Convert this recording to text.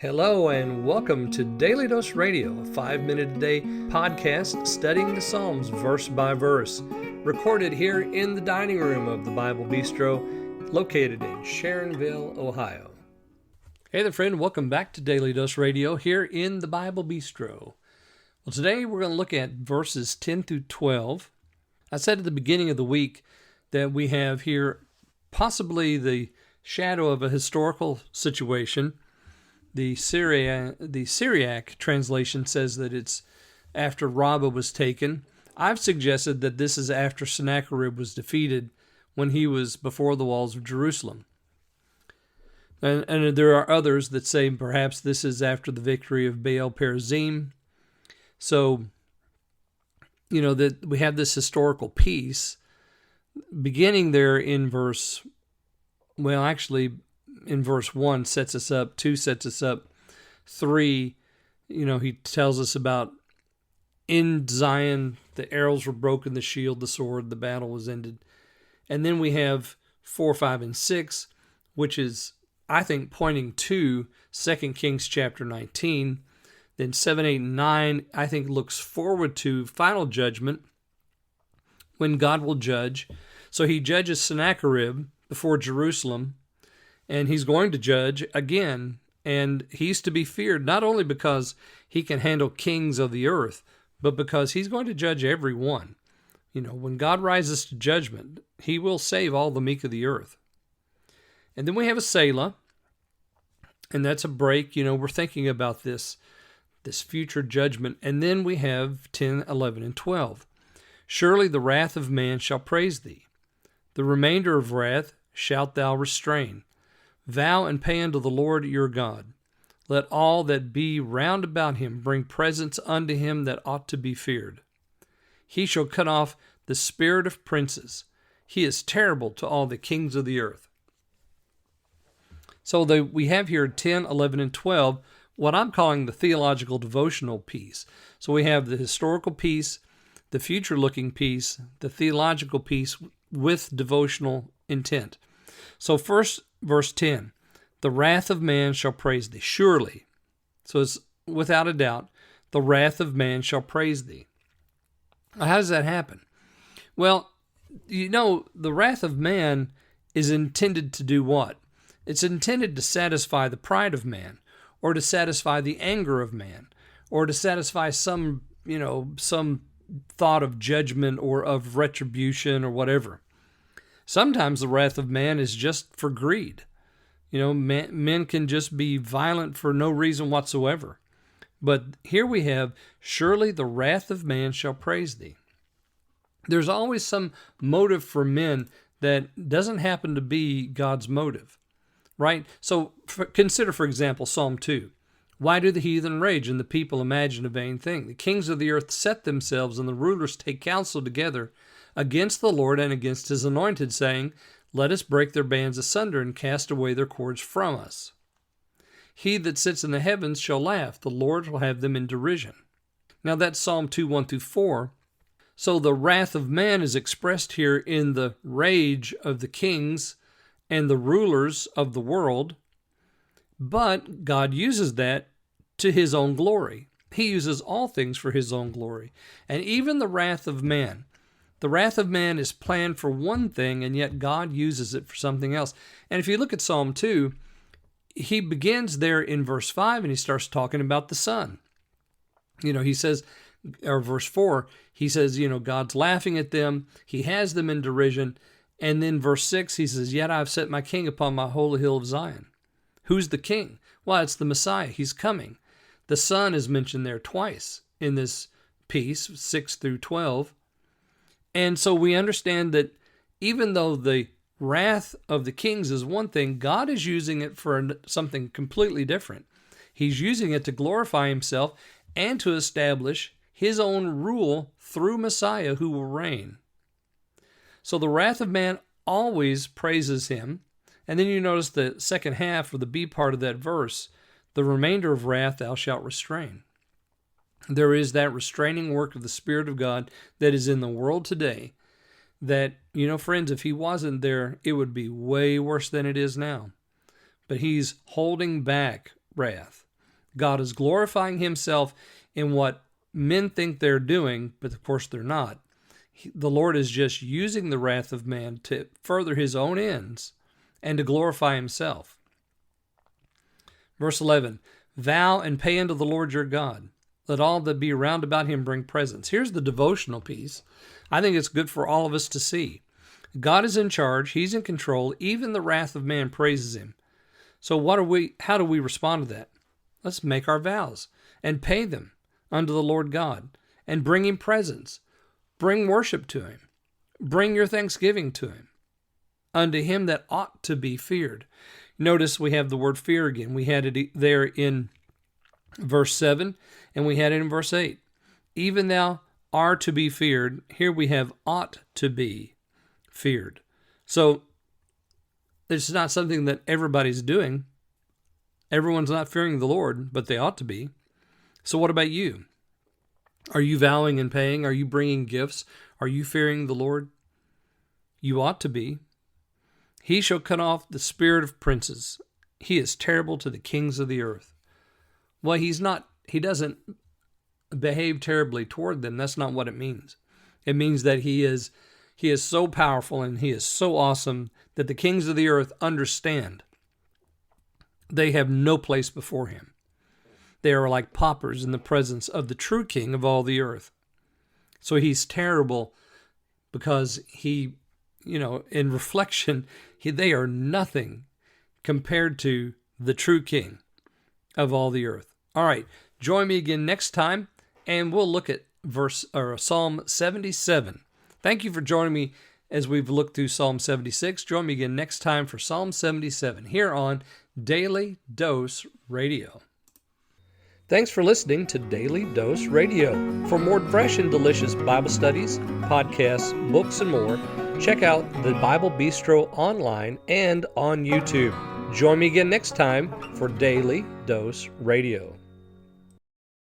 Hello and welcome to Daily Dose Radio, a 5-minute-a-day podcast studying the Psalms verse by verse, recorded here in the dining room of the Bible Bistro, located in Sharonville, Ohio. Hey there, friend. Welcome back to Daily Dose Radio here in the Bible Bistro. Well, today we're going to look at verses 10 through 12. I said at the beginning of the week that we have here possibly the shadow of a historical situation. The Syriac translation says that it's after Rabbah was taken. I've suggested that this is after Sennacherib was defeated when he was before the walls of Jerusalem. And there are others that say perhaps this is after the victory of Baal Perazim. So, that we have this historical piece beginning there in verse 1 sets us up, 2 sets us up, 3, he tells us about in Zion, the arrows were broken, the shield, the sword, the battle was ended. And then we have 4, 5, and 6, which is, I think, pointing to 2 Kings chapter 19. Then 7, 8, and 9, I think, looks forward to final judgment when God will judge. So he judges Sennacherib before Jerusalem, and he's going to judge again, and he's to be feared not only because he can handle kings of the earth, but because he's going to judge everyone. When God rises to judgment, he will save all the meek of the earth. And then we have a Selah, and that's a break. We're thinking about this future judgment. And then we have 10, 11, and 12. Surely the wrath of man shall praise thee. The remainder of wrath shalt thou restrain. Vow and pay unto the Lord your God. Let all that be round about him bring presents unto him that ought to be feared. He shall cut off the spirit of princes. He is terrible to all the kings of the earth. So we have here 10, 11, and 12, what I'm calling the theological devotional piece. So we have the historical piece, the future-looking piece, the theological piece with devotional intent. So first, verse 10, the wrath of man shall praise thee. Surely, so it's without a doubt, the wrath of man shall praise thee. How does that happen? Well, the wrath of man is intended to do what? It's intended to satisfy the pride of man, or to satisfy the anger of man, or to satisfy some thought of judgment or of retribution or whatever. Sometimes the wrath of man is just for greed. Men can just be violent for no reason whatsoever. But here we have, surely the wrath of man shall praise thee. There's always some motive for men that doesn't happen to be God's motive, right? So consider, for example, Psalm 2. Why do the heathen rage and the people imagine a vain thing? The kings of the earth set themselves and the rulers take counsel together against the Lord and against his anointed, saying, let us break their bands asunder and cast away their cords from us. He that sits in the heavens shall laugh. The Lord will have them in derision. Now that's Psalm 2, 1 through 4. So the wrath of man is expressed here in the rage of the kings and the rulers of the world, but God uses that to his own glory. He uses all things for his own glory. And even the wrath of man. The wrath of man is planned for one thing, and yet God uses it for something else. And if you look at Psalm 2, he begins there in verse 5, and he starts talking about the sun. He says, or verse 4, he says, God's laughing at them. He has them in derision. And then verse 6, he says, yet I have set my king upon my holy hill of Zion. Who's the king? Well, it's the Messiah. He's coming. The sun is mentioned there twice in this piece, 6 through 12. And so we understand that even though the wrath of the kings is one thing, God is using it for something completely different. He's using it to glorify himself and to establish his own rule through Messiah who will reign. So the wrath of man always praises him. And then you notice the second half, or the B part of that verse, the remainder of wrath thou shalt restrain. There is that restraining work of the Spirit of God that is in the world today that, friends, if he wasn't there, it would be way worse than it is now. But he's holding back wrath. God is glorifying himself in what men think they're doing, but of course they're not. The Lord is just using the wrath of man to further his own ends and to glorify himself. Verse 11, vow and pay unto the Lord your God. Let all that be round about him bring presents. Here's the devotional piece. I think it's good for all of us to see. God is in charge. He's in control. Even the wrath of man praises him. So how do we respond to that? Let's make our vows and pay them unto the Lord God and bring him presents. Bring worship to him. Bring your thanksgiving to him. Unto him that ought to be feared. Notice we have the word fear again. We had it there in verse 7, and we had it in verse 8. Even thou are to be feared. Here we have ought to be feared. So it's not something that everybody's doing. Everyone's not fearing the Lord, but they ought to be. So what about you? Are you vowing and paying? Are you bringing gifts? Are you fearing the Lord? You ought to be. He shall cut off the spirit of princes. He is terrible to the kings of the earth. Well, he doesn't behave terribly toward them. That's not what it means. It means that he is so powerful and he is so awesome that the kings of the earth understand. They have no place before him. They are like paupers in the presence of the true king of all the earth. So he's terrible because he, in reflection, they are nothing compared to the true king of all the earth. All right, join me again next time, and we'll look at Psalm 77. Thank you for joining me as we've looked through Psalm 76. Join me again next time for Psalm 77 here on Daily Dose Radio. Thanks for listening to Daily Dose Radio. For more fresh and delicious Bible studies, podcasts, books, and more, check out the Bible Bistro online and on YouTube. Join me again next time for Daily Dose Radio.